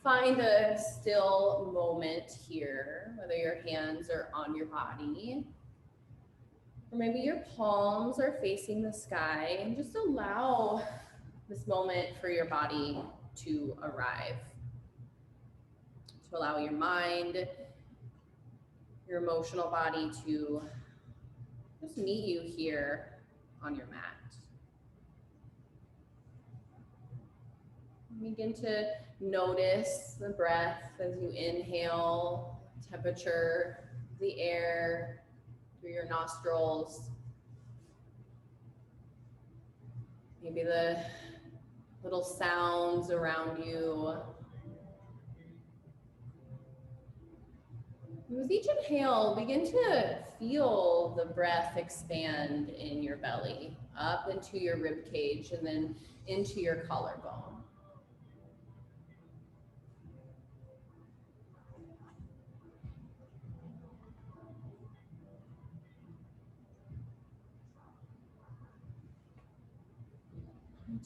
find a still moment here, whether your hands are on your body, or maybe your palms are facing the sky, and just allow this moment for your body to arrive, to allow your mind, your emotional body to just meet you here on your mat. Begin to notice the breath as you inhale, temperature of the air through your nostrils. Maybe the little sounds around you. With each inhale, begin to feel the breath expand in your belly, up into your rib cage, and then into your collarbone.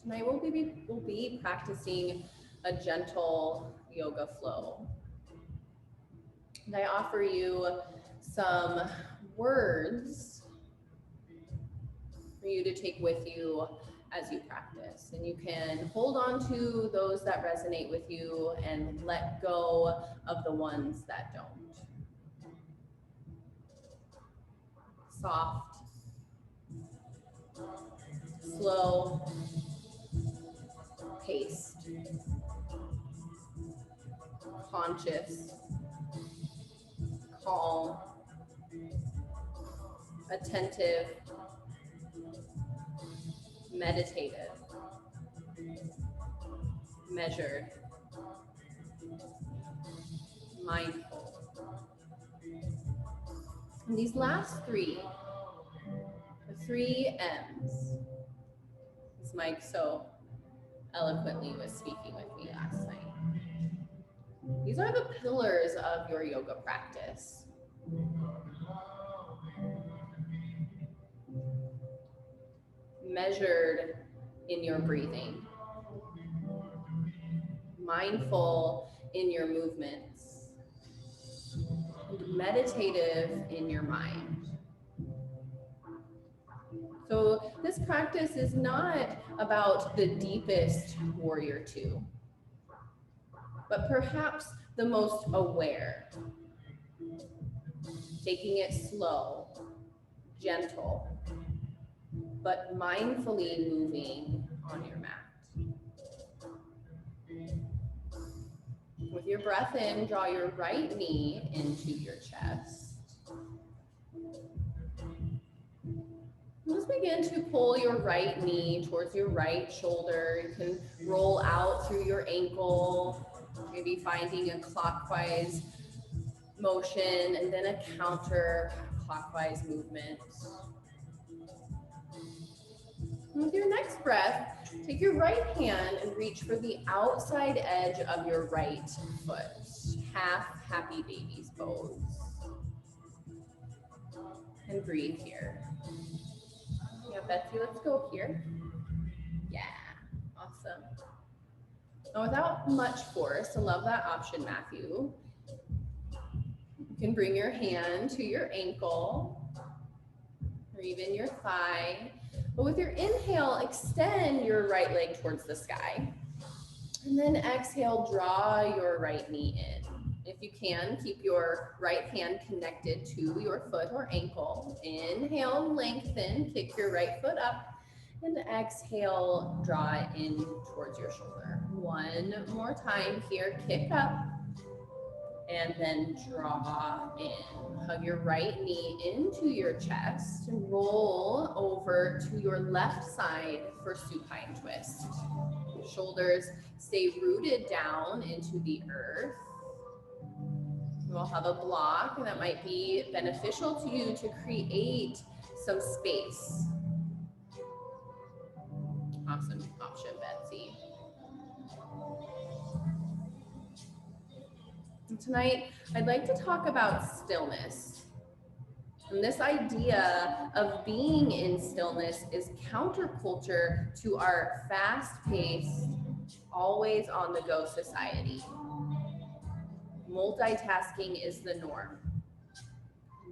Tonight we'll be practicing a gentle yoga flow. And I offer you some words for you to take with you as you practice. And you can hold on to those that resonate with you and let go of the ones that don't. Soft, slow, paced, conscious, calm, attentive, meditative, measured, mindful. And these last three, the 3 M's, as Mike so eloquently was speaking with me last night. These are the pillars of your yoga practice. Measured in your breathing, mindful in your movements, and meditative in your mind. So this practice is not about the deepest warrior two, but perhaps the most aware, taking it slow, gentle, but mindfully moving on your mat. With your breath in, draw your right knee into your chest. Just begin to pull your right knee towards your right shoulder. You can roll out through your ankle, maybe finding a clockwise motion and then a counter clockwise movement. With your next breath, take your right hand and reach for the outside edge of your right foot. Half happy baby's pose. And breathe here. Yeah, Betsy, let's go here. Yeah, awesome. Now without much force, I love that option, Matthew. You can bring your hand to your ankle or even your thigh. But with your inhale, extend your right leg towards the sky. And then exhale, draw your right knee in. If you can, keep your right hand connected to your foot or ankle. Inhale, lengthen, kick your right foot up. And exhale, draw it in towards your shoulder. One more time here, kick up. And then draw in. Hug your right knee into your chest and roll over to your left side for supine twist. Shoulders stay rooted down into the earth. We'll have a block, and that might be beneficial to you to create some space. Awesome option, Betsy. And tonight, I'd like to talk about stillness. And this idea of being in stillness is counterculture to our fast-paced, always on the go society. Multitasking is the norm.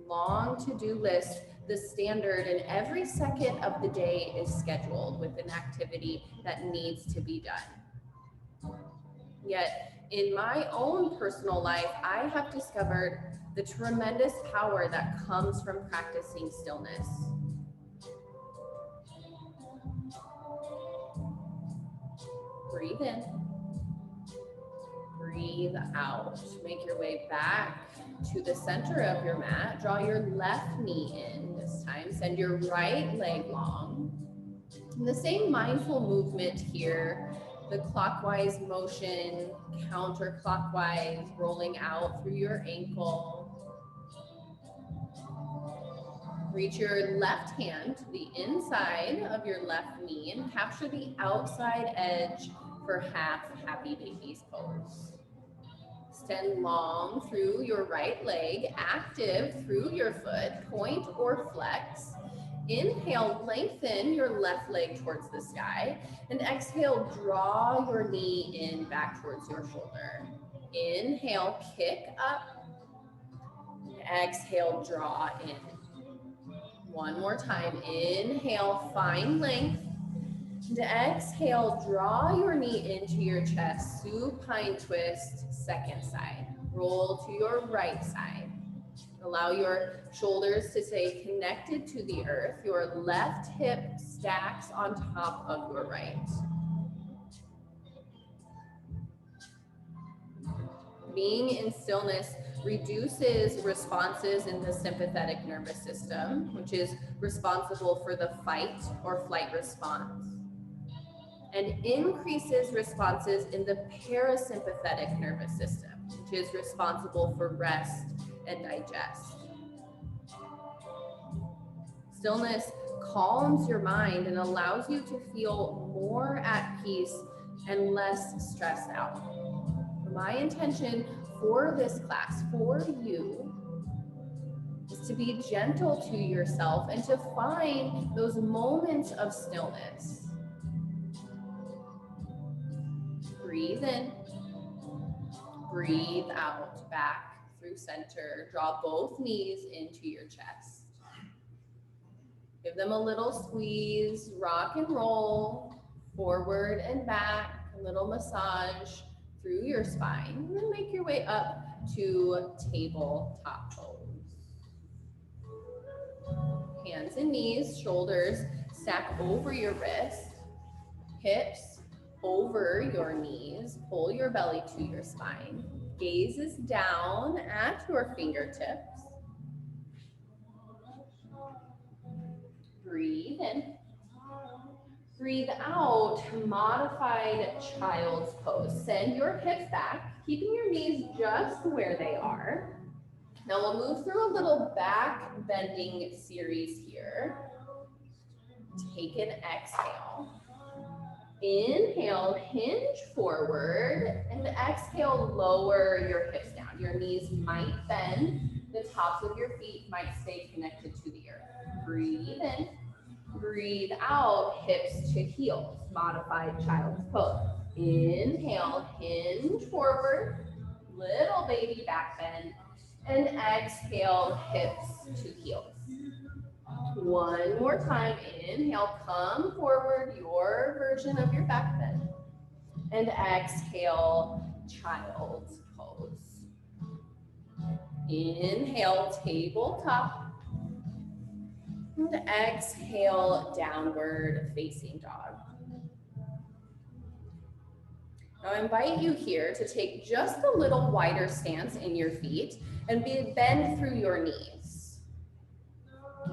Long to-do list, the standard, and every second of the day is scheduled with an activity that needs to be done. Yet, in my own personal life, I have discovered the tremendous power that comes from practicing stillness. Breathe in. Breathe out. Make your way back to the center of your mat. Draw your left knee in this time. Send your right leg long. And the same mindful movement here, the clockwise motion, counterclockwise, rolling out through your ankle. Reach your left hand to the inside of your left knee and capture the outside edge for half happy baby's pose. Extend long through your right leg, active through your foot, point or flex. Inhale, lengthen your left leg towards the sky, and exhale, draw your knee in back towards your shoulder. Inhale, kick up. Exhale, draw in. One more time. Inhale, find length. And exhale, draw your knee into your chest, supine twist, second side. Roll to your right side. Allow your shoulders to stay connected to the earth. Your left hip stacks on top of your right. Being in stillness reduces responses in the sympathetic nervous system, which is responsible for the fight or flight response, and increases responses in the parasympathetic nervous system, which is responsible for rest and digest. Stillness calms your mind and allows you to feel more at peace and less stressed out. My intention for this class, for you, is to be gentle to yourself and to find those moments of stillness. Breathe in, breathe out, back through center. Draw both knees into your chest. Give them a little squeeze, rock and roll, forward and back, a little massage through your spine, and then make your way up to tabletop pose. Hands and knees, shoulders stack over your wrist, hips over your knees, pull your belly to your spine. Gaze is down at your fingertips. Breathe in. Breathe out, modified child's pose. Send your hips back, keeping your knees just where they are. Now we'll move through a little back bending series here. Take an exhale. Inhale, hinge forward, and exhale, lower your hips down. Your knees might bend, the tops of your feet might stay connected to the earth. Breathe in. Breathe out, hips to heels, modified child's pose. Inhale, hinge forward, little baby back bend, and exhale, hips to heels. One more time, inhale, come forward, your version of your back bend, and exhale, child's pose. Inhale, tabletop. And exhale, downward facing dog. Now I invite you here to take just a little wider stance in your feet and bend through your knees.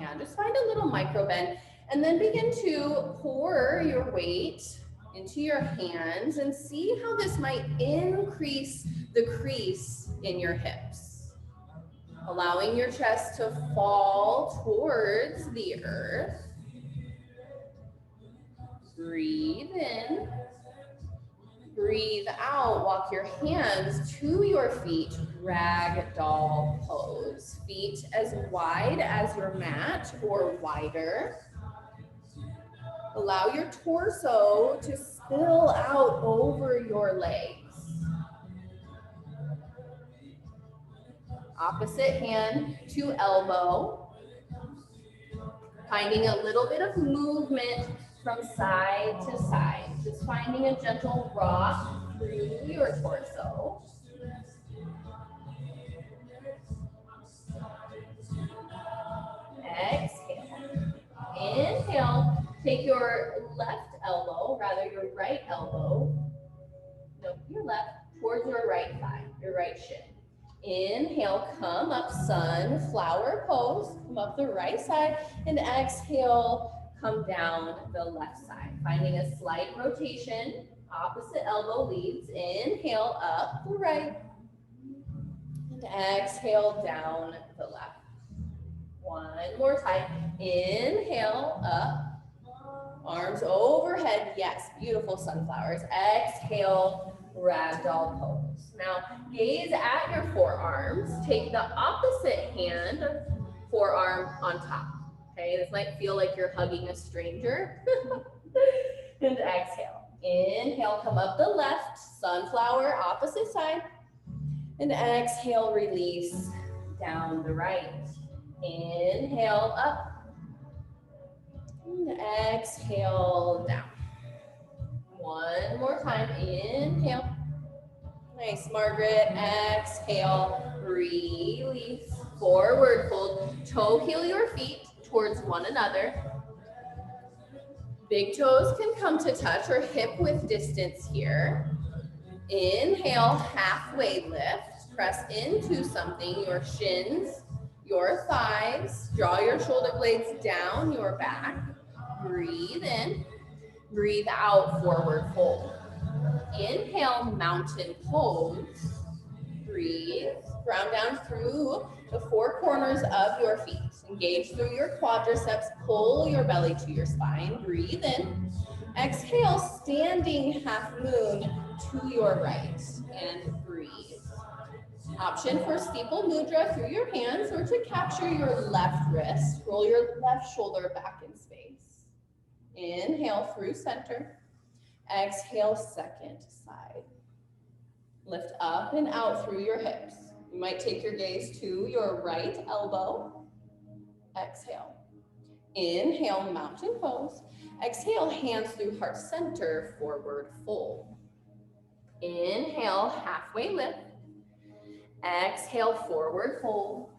Yeah, just find a little micro bend and then begin to pour your weight into your hands and see how this might increase the crease in your hips. Allowing your chest to fall towards the earth. Breathe in. Breathe out. Walk your hands to your feet. Ragdoll pose. Feet as wide as your mat or wider. Allow your torso to spill out over your legs. Opposite hand to elbow. Finding a little bit of movement from side to side. Just finding a gentle rock through your torso. Exhale. Inhale. Take your left elbow, rather your right elbow, no, your left, towards your right thigh, your right shin. Inhale, come up, sunflower pose. Come up the right side, and exhale, come down the left side. Finding a slight rotation, opposite elbow leads. Inhale, up the right, and exhale, down the left. One more time. Inhale, up, arms overhead. Yes, beautiful sunflowers. Exhale, ragdoll pose. Now, gaze at your forearms. Take the opposite hand, forearm on top. Okay, this might feel like you're hugging a stranger. And exhale. Inhale, come up the left, sunflower, opposite side. And exhale, release down the right. Inhale, up. And exhale, down. One more time. Inhale. Nice, Margaret. Exhale. Release. Forward fold. Toe heel your feet towards one another. Big toes can come to touch or hip width distance here. Inhale, halfway lift. Press into something, your shins, your thighs. Draw your shoulder blades down your back. Breathe in. Breathe out, forward fold. Inhale, mountain pose. Breathe. Ground down through the four corners of your feet. Engage through your quadriceps. Pull your belly to your spine. Breathe in. Exhale, standing half moon to your right. And breathe. Option for steeple mudra through your hands or to capture your left wrist. Roll your left shoulder back in space. Inhale through center. Exhale, second side. Lift up and out through your hips. You might take your gaze to your right elbow. Exhale. Inhale, mountain pose. Exhale, hands through heart center, forward fold. Inhale, halfway lift. Exhale, forward fold.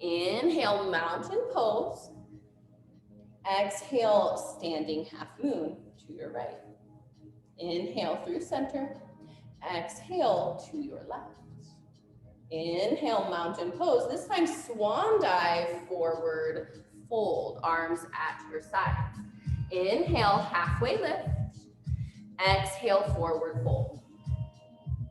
Inhale, mountain pose. Exhale, standing half moon to your right. Inhale through center. Exhale to your left. Inhale, mountain pose. This time, swan dive, forward fold. Arms at your sides. Inhale, halfway lift. Exhale, forward fold.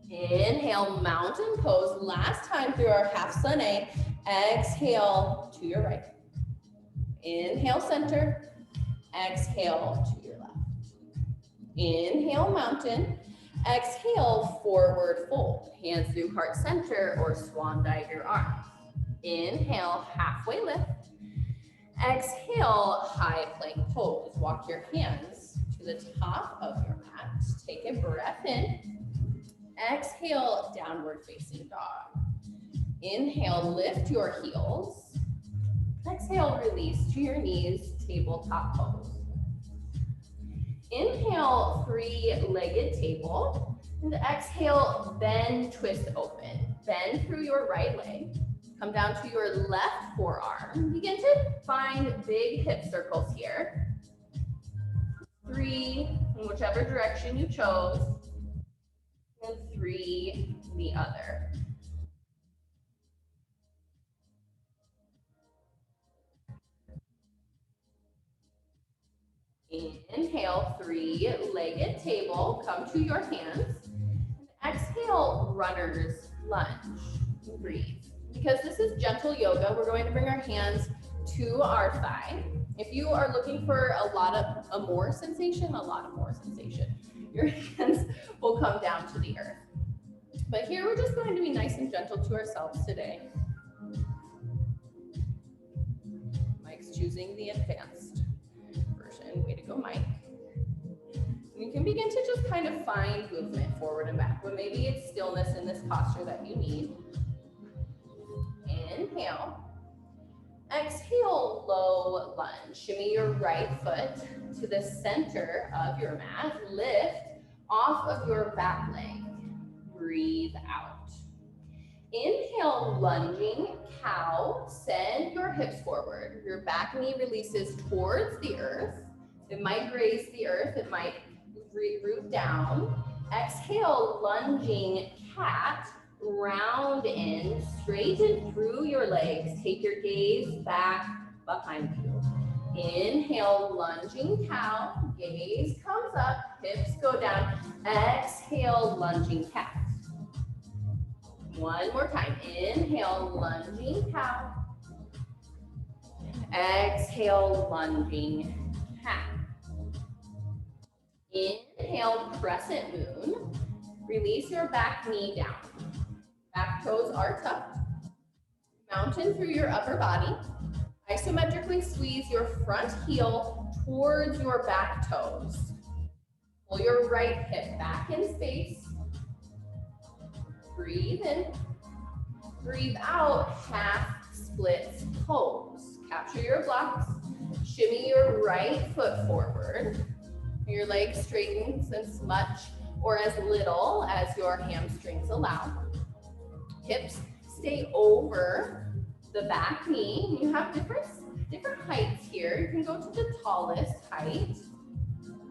Inhale, mountain pose. Last time through our half sun A. Exhale to your right. Inhale, center. Exhale to your left. Inhale, mountain. Exhale, forward fold. Hands through heart center or swan dive your arms. Inhale, halfway lift. Exhale, high plank pose. Walk your hands to the top of your mat. Take a breath in. Exhale, downward facing dog. Inhale, lift your heels. Exhale, release to your knees, tabletop pose. Inhale, three-legged table. And exhale, bend, twist open. Bend through your right leg. Come down to your left forearm. Begin to find big hip circles here. 3 in whichever direction you chose. And 3 the other. Inhale, three-legged table. Come to your hands. Exhale, runner's lunge. Breathe. Because this is gentle yoga, we're going to bring our hands to our thigh. If you are looking for a more sensation, your hands will come down to the earth. But here we're just going to be nice and gentle to ourselves today. Mike's choosing the advanced version. Way to go, Mike. You can begin to just kind of find movement forward and back, but maybe it's stillness in this posture that you need. Inhale. Exhale, low lunge. Shimmy your right foot to the center of your mat. Lift off of your back leg. Breathe out. Inhale, lunging cow. Send your hips forward. Your back knee releases towards the earth. It might graze the earth. It might root down. Exhale, lunging cat. Round in, straighten through your legs. Take your gaze back behind you. Inhale, lunging cow. Gaze comes up, hips go down. Exhale, lunging cat. One more time. Inhale, lunging cow. Exhale, lunging cat. Inhale, crescent moon. Release your back knee down. Back toes are tucked. Mountain through your upper body. Isometrically squeeze your front heel towards your back toes. Pull your right hip back in space. Breathe in. Breathe out, half split pose. Capture your blocks. Shimmy your right foot forward. Your legs straighten as much or as little as your hamstrings allow. Hips stay over the back knee. You have different heights here. You can go to the tallest height.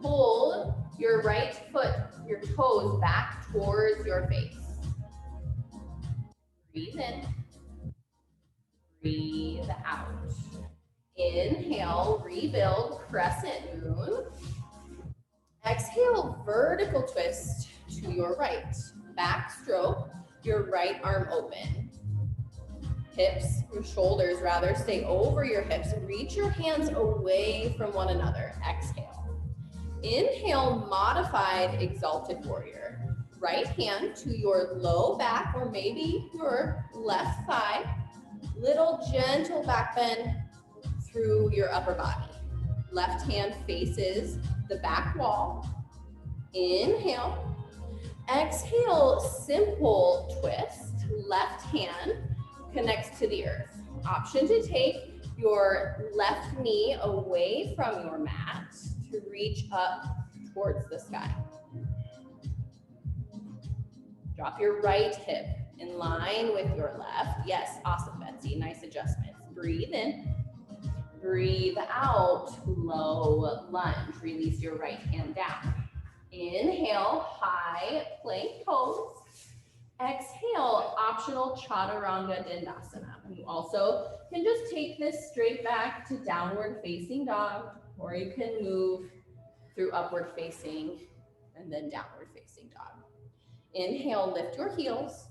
Hold your right foot, your toes back towards your face. Breathe in. Breathe out. Inhale, rebuild, crescent moon. Exhale, vertical twist to your right. Back stroke. Your right arm open. Hips, your shoulders rather, stay over your hips. Reach your hands away from one another. Exhale. Inhale, modified exalted warrior. Right hand to your low back or maybe your left thigh. Little gentle back bend through your upper body. Left hand faces the back wall. Inhale. Exhale, simple twist. Left hand connects to the earth. Option to take your left knee away from your mat to reach up towards the sky. Drop your right hip in line with your left. Yes, awesome, Betsy. Nice adjustments. Breathe in. Breathe out, low lunge. Release your right hand down. Inhale, high plank pose. Exhale, optional Chaturanga Dandasana. You also can just take this straight back to downward facing dog, or you can move through upward facing and then downward facing dog. Inhale, lift your heels.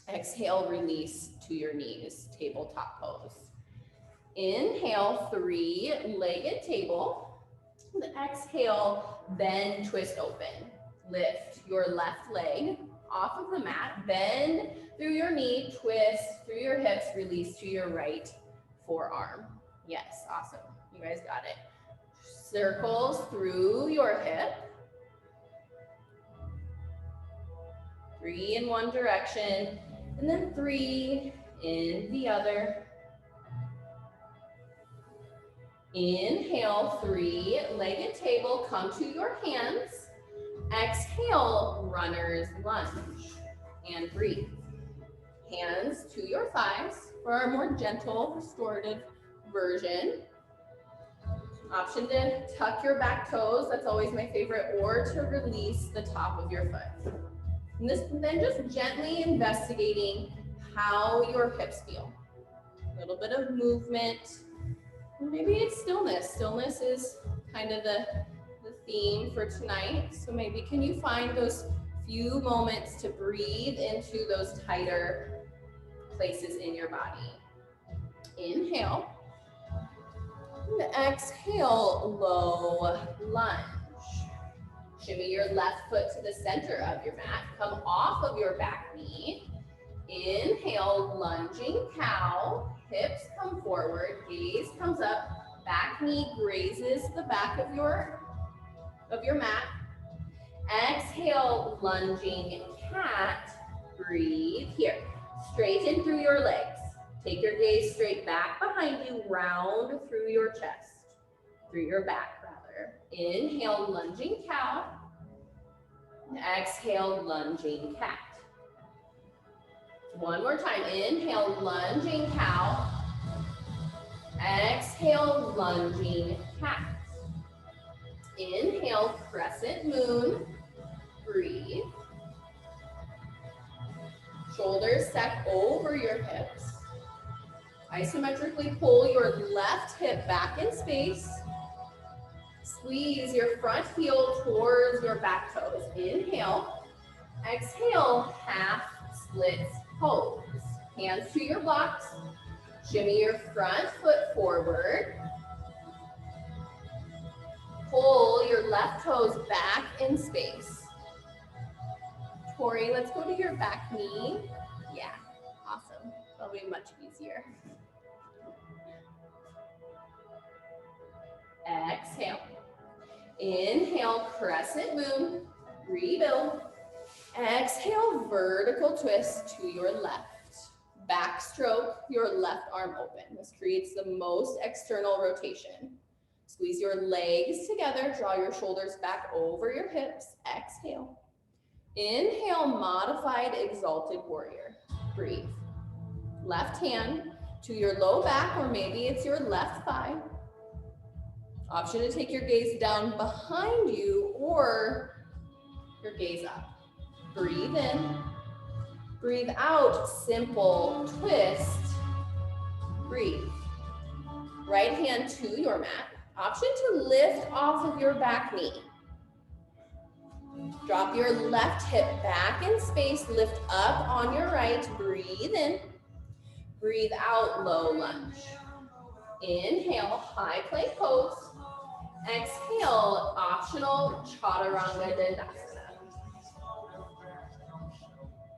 Exhale, release to your knees, tabletop pose. Inhale, three-legged table. Exhale, bend, twist open. Lift your left leg off of the mat, bend through your knee, twist through your hips, release to your right forearm. Yes, awesome. You guys got it. Circles through your hip. 3 in one direction, and then 3 in the other. Inhale, three-legged table, come to your hands. Exhale, runner's lunge, and breathe. Hands to your thighs for our more gentle, restorative version. Option to tuck your back toes, that's always my favorite, or to release the top of your foot. And then just gently investigating how your hips feel. A little bit of movement. Maybe it's stillness. Stillness is kind of the theme for tonight. So maybe can you find those few moments to breathe into those tighter places in your body. Inhale. And exhale, low lunge. Shimmy your left foot to the center of your mat. Come off of your back knee. Inhale, lunging cow. Hips come forward, gaze comes up, back knee grazes the back of your mat. Exhale, lunging cat. Breathe here. Straighten through your legs. Take your gaze straight back behind you, round through your chest, through your back rather. Inhale, lunging cow. Exhale, lunging cat. One more time. Inhale, lunging cow. Exhale, lunging cat. Inhale, crescent moon. Breathe. Shoulders stack over your hips. Isometrically pull your left hip back in space. Squeeze your front heel towards your back toes. Inhale. Exhale, half split pose. Hands to your blocks. Shimmy your front foot forward. Pull your left toes back in space. Tori, let's go to your back knee. Yeah, awesome. That'll be much easier. Exhale. Inhale, crescent moon. Rebuild. Exhale, vertical twist to your left. Backstroke your left arm open. This creates the most external rotation. Squeeze your legs together. Draw your shoulders back over your hips. Exhale. Inhale, modified exalted warrior. Breathe. Left hand to your low back, or maybe it's your left thigh. Option to take your gaze down behind you or your gaze up. Breathe in. Breathe out, simple twist. Breathe. Right hand to your mat. Option to lift off of your back knee. Drop your left hip back in space, lift up on your right, breathe in. Breathe out, low lunge. Inhale, high plank pose. Exhale, optional Chaturanga Dandasana.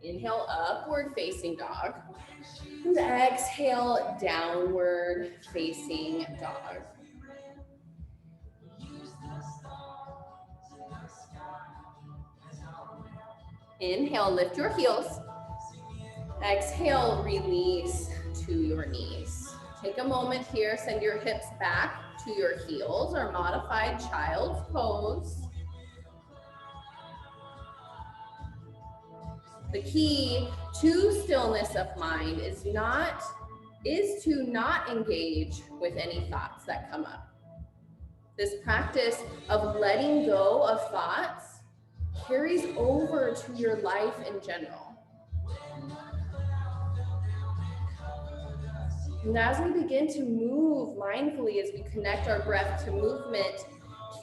Inhale, upward facing dog. And exhale, downward facing dog. Inhale, lift your heels. Exhale, release to your knees. Take a moment here, send your hips back to your heels or modified child's pose. The key to stillness of mind is to not engage with any thoughts that come up. This practice of letting go of thoughts carries over to your life in general. And as we begin to move mindfully, as we connect our breath to movement,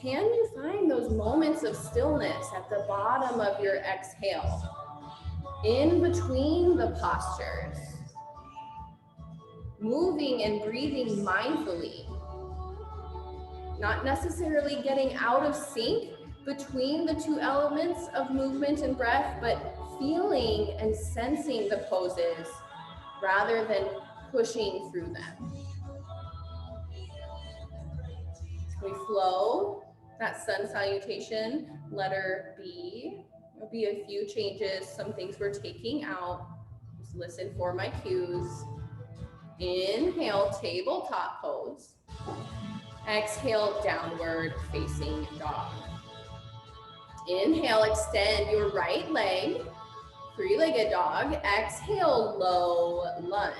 can you find those moments of stillness at the bottom of your exhale, in between the postures, moving and breathing mindfully, not necessarily getting out of sync between the two elements of movement and breath, but feeling and sensing the poses rather than pushing through them. We flow, that sun salutation, letter B. There'll be a few changes, some things we're taking out. Just listen for my cues. Inhale, tabletop pose. Exhale, downward facing dog. Inhale, extend your right leg, three-legged dog. Exhale, low lunge.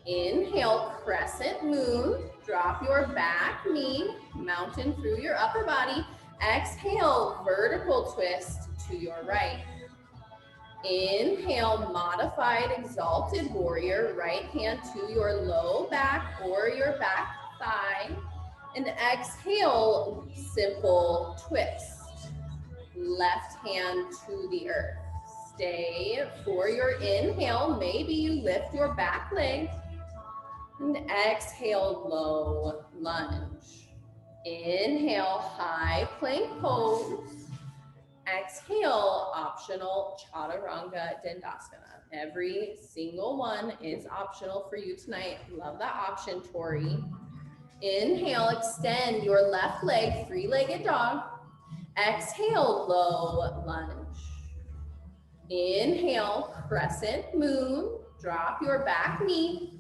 Inhale, crescent moon. Drop your back knee, mountain through your upper body. Exhale, vertical twist to your right. Inhale, modified exalted warrior. Right hand to your low back or your back thigh. And exhale, simple twist. Left hand to the earth. Stay for your inhale. Maybe you lift your back leg. And exhale, low lunge. Inhale, high plank pose. Exhale, optional Chaturanga Dandasana. Every single one is optional for you tonight. Love that option, Tori. Inhale, extend your left leg, three-legged dog. Exhale, low lunge. Inhale, crescent moon. Drop your back knee.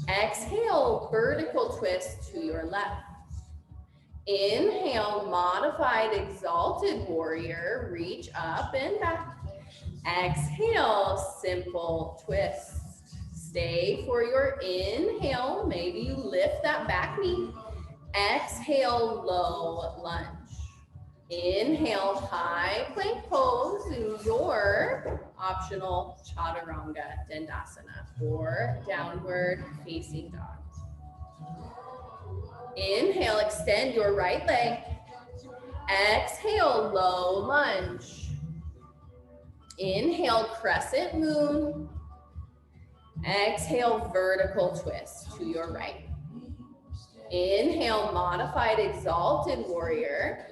Exhale, vertical twist to your left. Inhale, modified exalted warrior. Reach up and back. Exhale, simple twist. Stay for your inhale. Maybe you lift that back knee. Exhale, low lunge. Inhale, high plank pose in your optional Chaturanga Dandasana or downward facing dog. Inhale, extend your right leg. Exhale, low lunge. Inhale, crescent moon. Exhale, vertical twist to your right. Inhale, modified exalted warrior.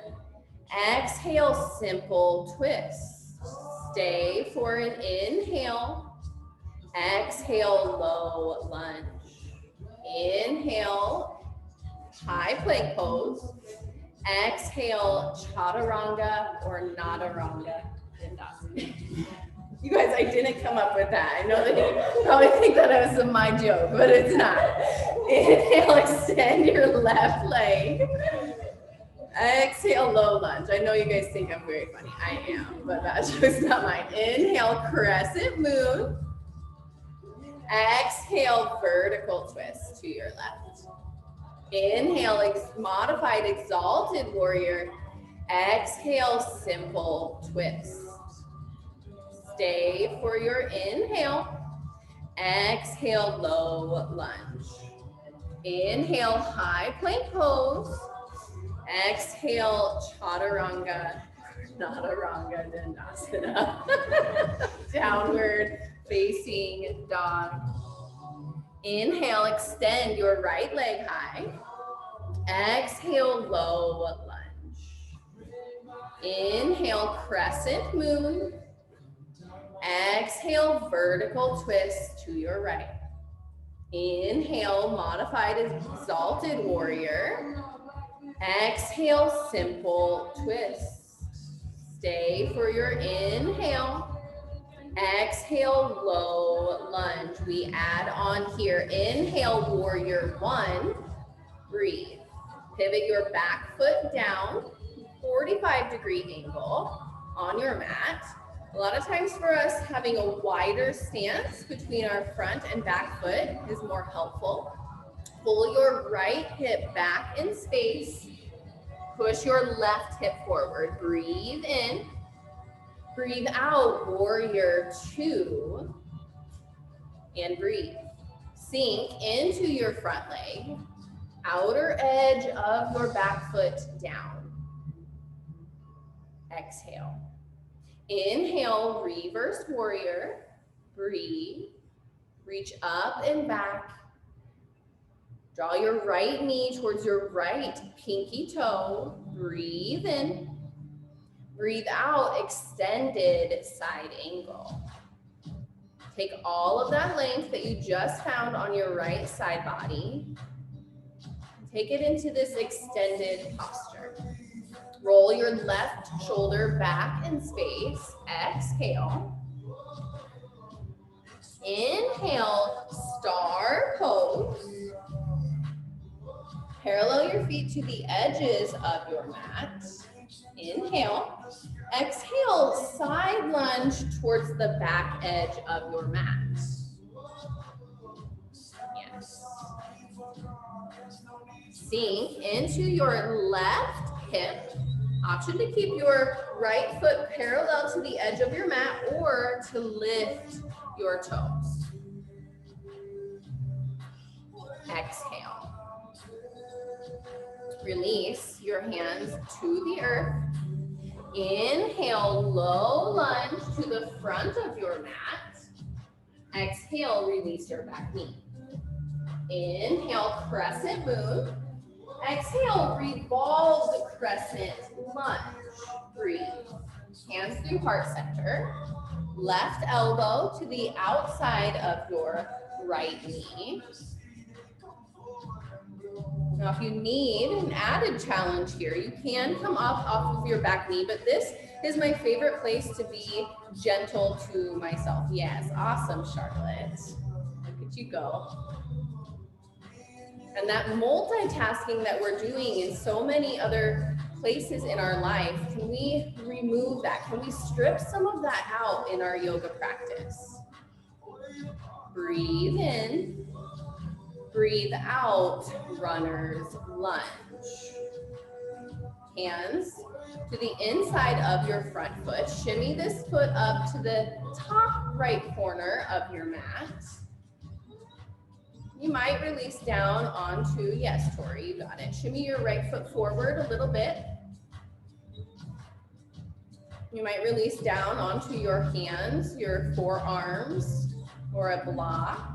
Exhale, simple twist. Stay for an inhale. Exhale, low lunge. Inhale, high plank pose. Exhale, Chaturanga or Nadaranga Dandasana. You guys, I didn't come up with that. I know that you probably think that it was my joke, but it's not. Inhale, extend your left leg. Exhale, low lunge. I know you guys think I'm very funny. I am, but that joke's not mine. Inhale, crescent moon. Exhale, vertical twist to your left. Inhale, modified exalted warrior. Exhale, simple twist. Stay for your inhale. Exhale, low lunge. Inhale, high plank pose. Exhale, Chaturanga, Nadaranga Dandasana. Downward facing dog. Inhale, extend your right leg high. Exhale, low lunge. Inhale, crescent moon. Exhale, vertical twist to your right. Inhale, modified exalted warrior. Exhale, simple twist. Stay for your inhale. Exhale, low lunge. We add on here. Inhale, warrior one. Breathe. Pivot your back foot down, 45-degree angle on your mat. A lot of times for us, having a wider stance between our front and back foot is more helpful. Pull your right hip back in space. Push your left hip forward. Breathe in. Breathe out, warrior two. And breathe. Sink into your front leg. Outer edge of your back foot down. Exhale. Inhale, reverse warrior. Breathe. Reach up and back. Draw your right knee towards your right pinky toe. Breathe in. Breathe out, extended side angle. Take all of that length that you just found on your right side body. Take it into this extended posture. Roll your left shoulder back in space. Exhale. Inhale, star pose. Parallel your feet to the edges of your mat. Inhale. Exhale, side lunge towards the back edge of your mat. Yes. Sink into your left hip. Option to keep your right foot parallel to the edge of your mat or to lift your toes. Exhale. Release your hands to the earth. Inhale, low lunge to the front of your mat. Exhale, release your back knee. Inhale, crescent moon. Exhale, revolved crescent lunge. Breathe. Hands through heart center. Left elbow to the outside of your right knee. Now, if you need an added challenge here, you can come up off of your back knee, but this is my favorite place to be gentle to myself. Yes, awesome, Charlotte. Look at you go. And that multitasking that we're doing in so many other places in our life, can we remove that? Can we strip some of that out in our yoga practice? Breathe in, breathe out, runner's lunge. Hands to the inside of your front foot. Shimmy this foot up to the top right corner of your mat. You might release down onto, yes, Tori, you got it. Shimmy your right foot forward a little bit. You might release down onto your hands, your forearms, or a block.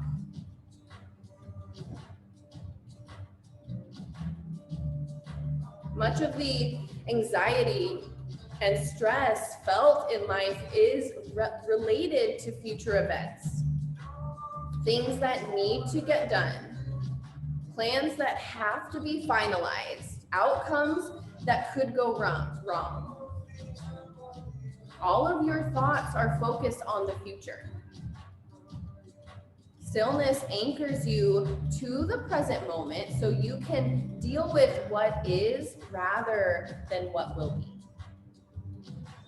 Much of the anxiety and stress felt in life is related to future events. Things that need to get done, plans that have to be finalized, outcomes that could go wrong. All of your thoughts are focused on the future. Stillness anchors you to the present moment so you can deal with what is rather than what will be.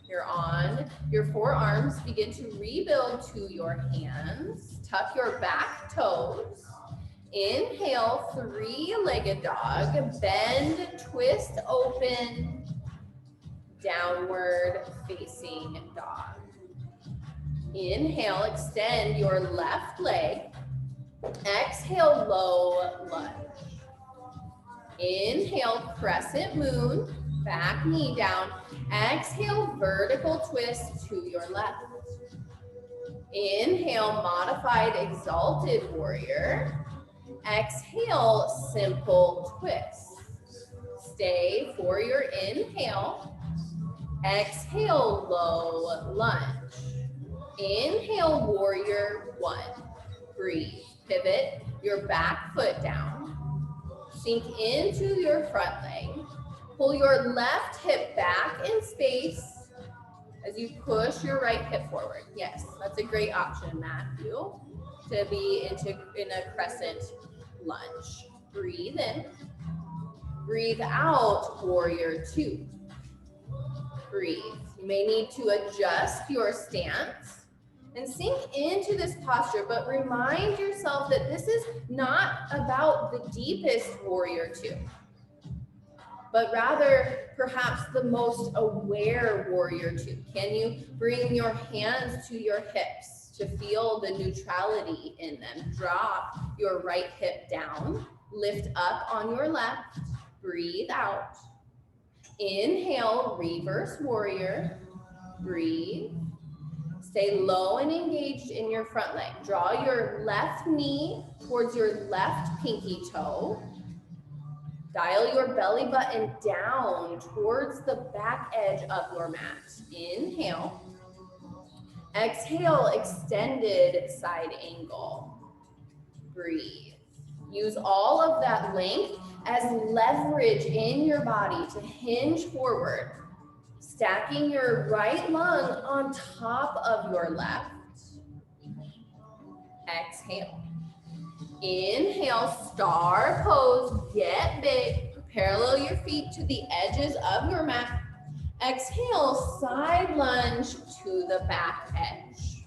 You're on your forearms, begin to rebuild to your hands. Tuck your back toes. Inhale, three-legged dog. Bend, twist open, downward facing dog. Inhale, extend your left leg. Exhale, low lunge. Inhale, crescent moon, back knee down. Exhale, vertical twist to your left. Inhale, modified exalted warrior. Exhale, simple twist. Stay for your inhale. Exhale, low lunge. Inhale, warrior one. Breathe. Pivot your back foot down. Sink into your front leg. Pull your left hip back in space as you push your right hip forward. Yes, that's a great option, Matthew, to be in a crescent lunge. Breathe in. Breathe out, warrior two. Breathe. You may need to adjust your stance and sink into this posture, but remind yourself that this is not about the deepest warrior two, but rather perhaps the most aware warrior two. Can you bring your hands to your hips to feel the neutrality in them? Drop your right hip down, lift up on your left, breathe out. Inhale, reverse warrior, breathe. Stay low and engaged in your front leg. Draw your left knee towards your left pinky toe. Dial your belly button down towards the back edge of your mat. Inhale. Exhale, extended side angle. Breathe. Use all of that length as leverage in your body to hinge forward. Stacking your right lung on top of your left. Exhale. Inhale, star pose, get big. Parallel your feet to the edges of your mat. Exhale, side lunge to the back edge.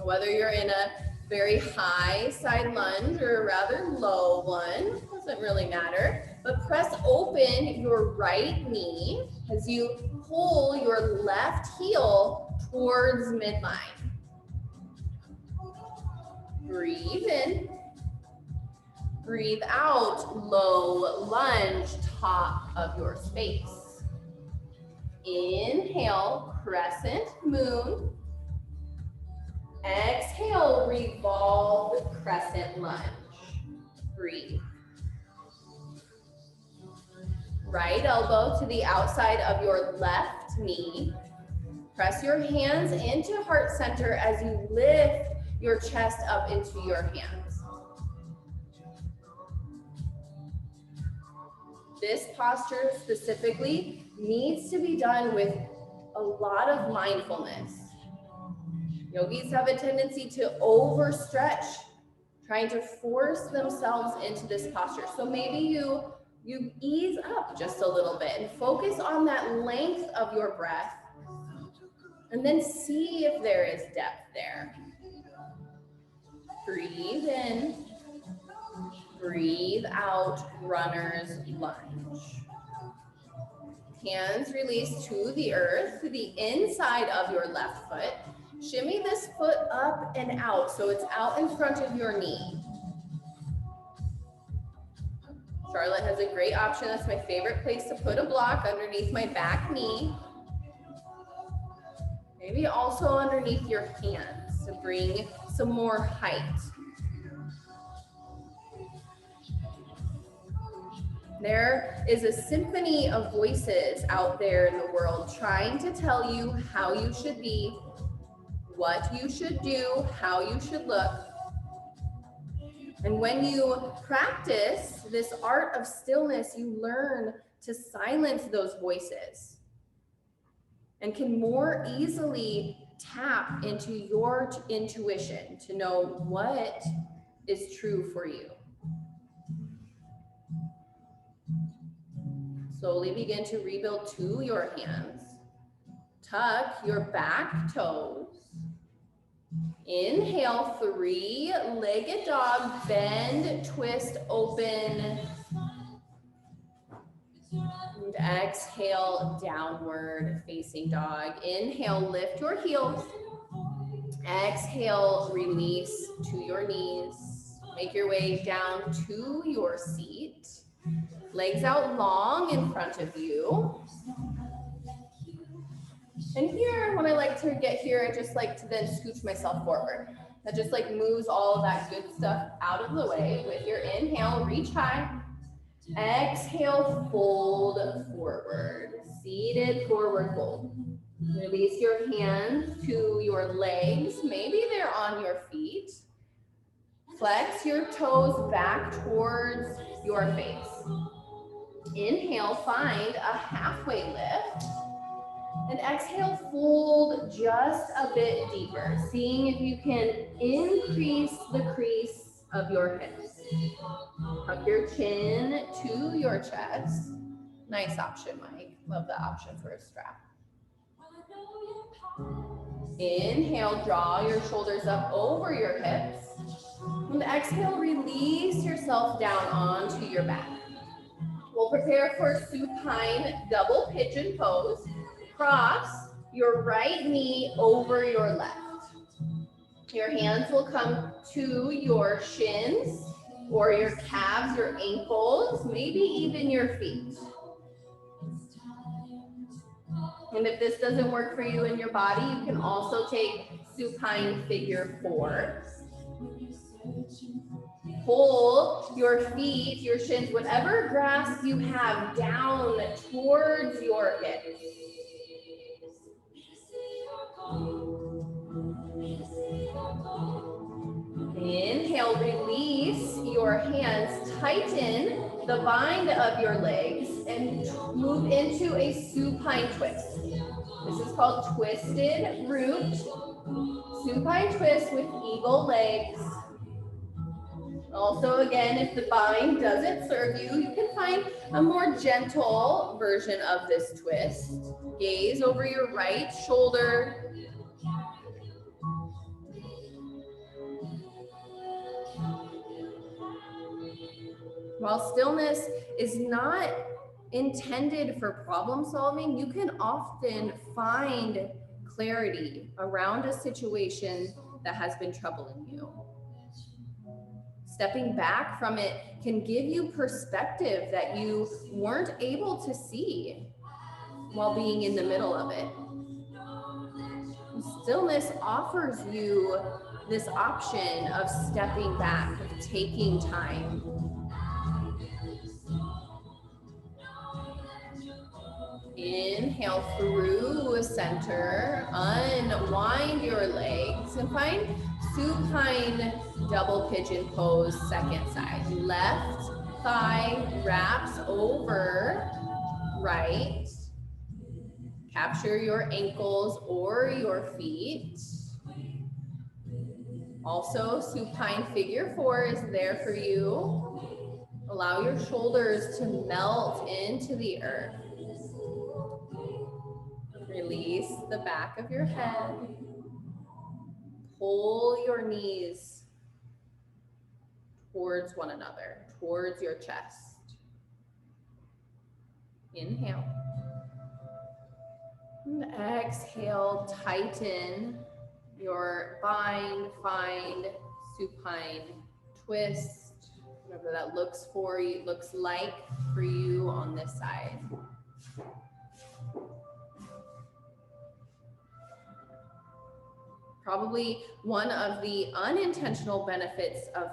Whether you're in a very high side lunge or a rather low one, doesn't really matter. But press open your right knee as you pull your left heel towards midline. Breathe in. Breathe out, low lunge, top of your space. Inhale, crescent moon. Exhale, revolve, crescent lunge. Breathe. Right elbow to the outside of your left knee. Press your hands into heart center as you lift your chest up into your hands. This posture specifically needs to be done with a lot of mindfulness. Yogis have a tendency to overstretch, trying to force themselves into this posture. So maybe you ease up just a little bit and focus on that length of your breath, and then see if there is depth there. Breathe in, breathe out, runner's lunge. Hands release to the earth, to the inside of your left foot. Shimmy this foot up and out so it's out in front of your knee. Charlotte has a great option. That's my favorite place to put a block, underneath my back knee. Maybe also underneath your hands to bring some more height. There is a symphony of voices out there in the world trying to tell you how you should be, what you should do, how you should look. And when you practice this art of stillness, you learn to silence those voices and can more easily tap into your intuition to know what is true for you. Slowly begin to rebuild to your hands. Tuck your back toes. Inhale, three-legged dog, bend, twist, open. And exhale, downward facing dog. Inhale, lift your heels. Exhale, release to your knees. Make your way down to your seat. Legs out long in front of you. And here, when I like to get here, I just like to then scooch myself forward. That just like moves all of that good stuff out of the way. With your inhale, reach high. Exhale, fold forward. Seated forward fold. Release your hands to your legs. Maybe they're on your feet. Flex your toes back towards your face. Inhale, find a halfway lift. And exhale, fold just a bit deeper, seeing if you can increase the crease of your hips. Tuck your chin to your chest. Nice option, Mike. Love that option for a strap. Inhale, draw your shoulders up over your hips. And exhale, release yourself down onto your back. We'll prepare for supine double pigeon pose. Cross your right knee over your left. Your hands will come to your shins or your calves, your ankles, maybe even your feet. And if this doesn't work for you in your body, you can also take supine figure 4. Pull your feet, your shins, whatever grasp you have down towards your hips. Inhale, release your hands, tighten the bind of your legs and move into a supine twist. This is called twisted root. Supine twist with eagle legs. Also, again, if the bind doesn't serve you, you can find a more gentle version of this twist. Gaze over your right shoulder. While stillness is not intended for problem solving, you can often find clarity around a situation that has been troubling you. Stepping back from it can give you perspective that you weren't able to see while being in the middle of it. Stillness offers you this option of stepping back, of taking time. Inhale through center, unwind your legs and find supine double pigeon pose, second side. Left thigh wraps over right. Capture your ankles or your feet. Also, supine figure 4 is there for you. Allow your shoulders to melt into the earth. Release the back of your head. Pull your knees towards one another, towards your chest. Inhale. And exhale, tighten your bind, find, supine, twist, whatever that looks like for you on this side. Probably one of the unintentional benefits of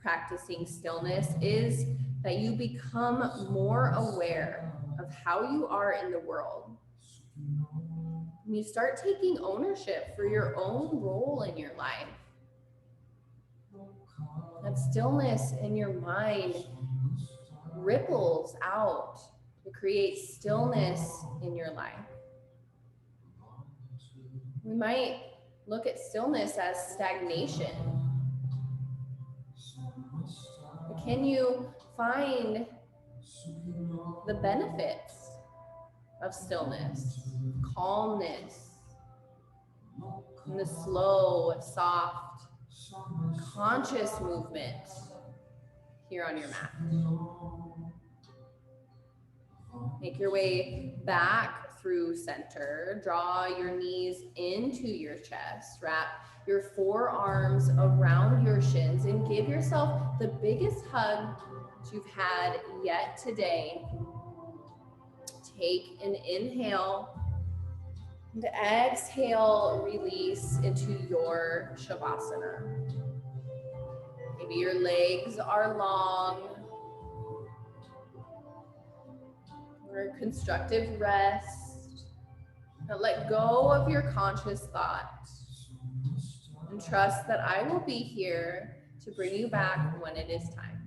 practicing stillness is that you become more aware of how you are in the world. And you start taking ownership for your own role in your life. That stillness in your mind ripples out to create stillness in your life. We might look at stillness as stagnation. But can you find the benefits of stillness, calmness, and the slow, soft, conscious movement here on your mat? Make your way back through center. Draw your knees into your chest. Wrap your forearms around your shins and give yourself the biggest hug you've had yet today. Take an inhale and exhale, release into your Shavasana. Maybe your legs are long, or constructive rest. Now let go of your conscious thought and trust that I will be here to bring you back when it is time.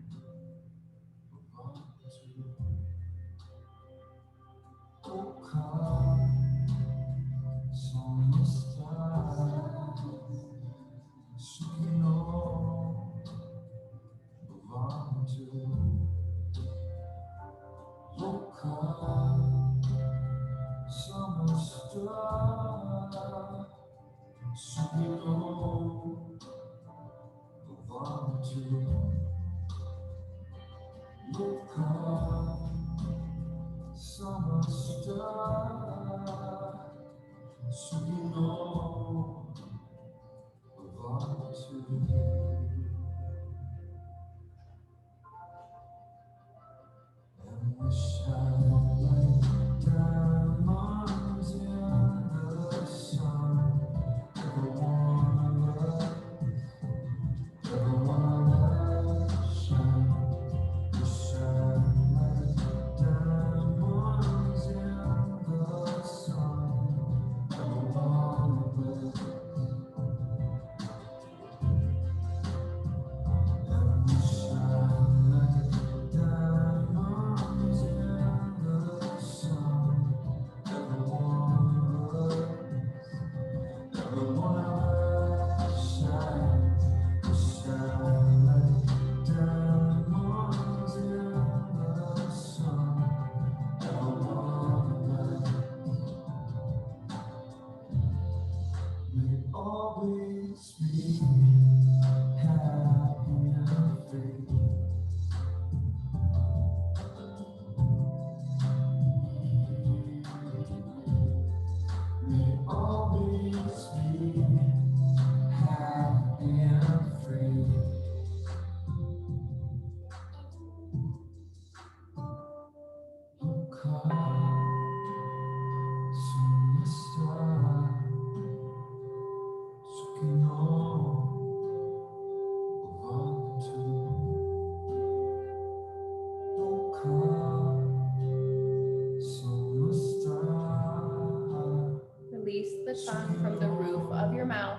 Tongue from the roof of your mouth.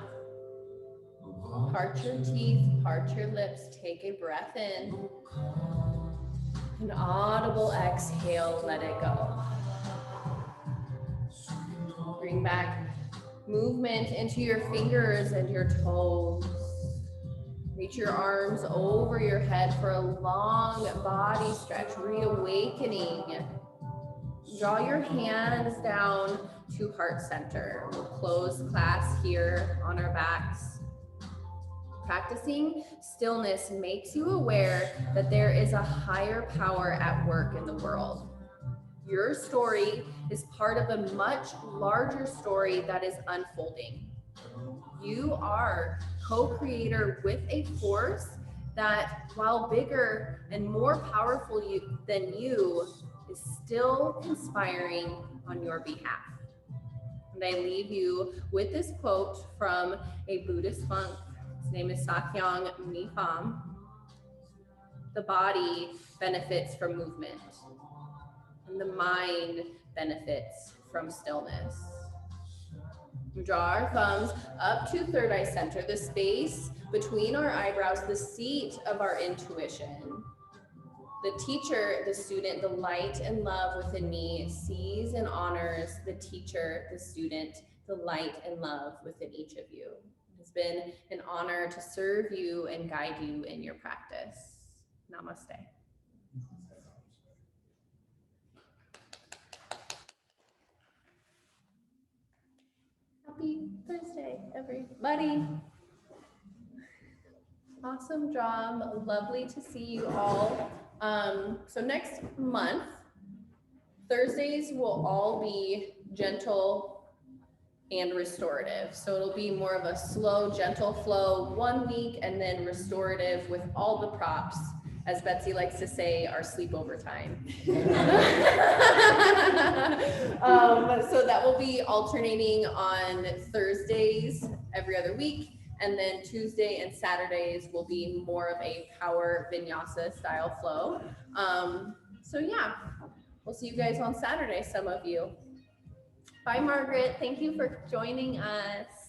Part your teeth, part your lips. Take a breath in. An audible exhale, let it go. Bring back movement into your fingers and your toes. Reach your arms over your head for a long body stretch, reawakening. Draw your hands down to heart center. We'll close class here on our backs. Practicing stillness makes you aware that there is a higher power at work in the world. Your story is part of a much larger story that is unfolding. You are co-creator with a force that, while bigger and more powerful than you, is still conspiring on your behalf. And I leave you with this quote from a Buddhist monk. His name is Sakyong Mipham. The body benefits from movement, and the mind benefits from stillness. We draw our thumbs up to third eye center, the space between our eyebrows, the seat of our intuition. The teacher, the student, the light and love within me sees and honors the teacher, the student, the light and love within each of you. It's been an honor to serve you and guide you in your practice. Namaste. Happy Thursday, everybody. Awesome job. Lovely to see you all. So next month, Thursdays will all be gentle and restorative. So it'll be more of a slow, gentle flow 1 week, and then restorative with all the props, as Betsy likes to say, our sleepover time. So that will be alternating on Thursdays every other week. And then Tuesday and Saturdays will be more of a power vinyasa style flow. So yeah, we'll see you guys on Saturday, some of you. Bye, Margaret. Thank you for joining us.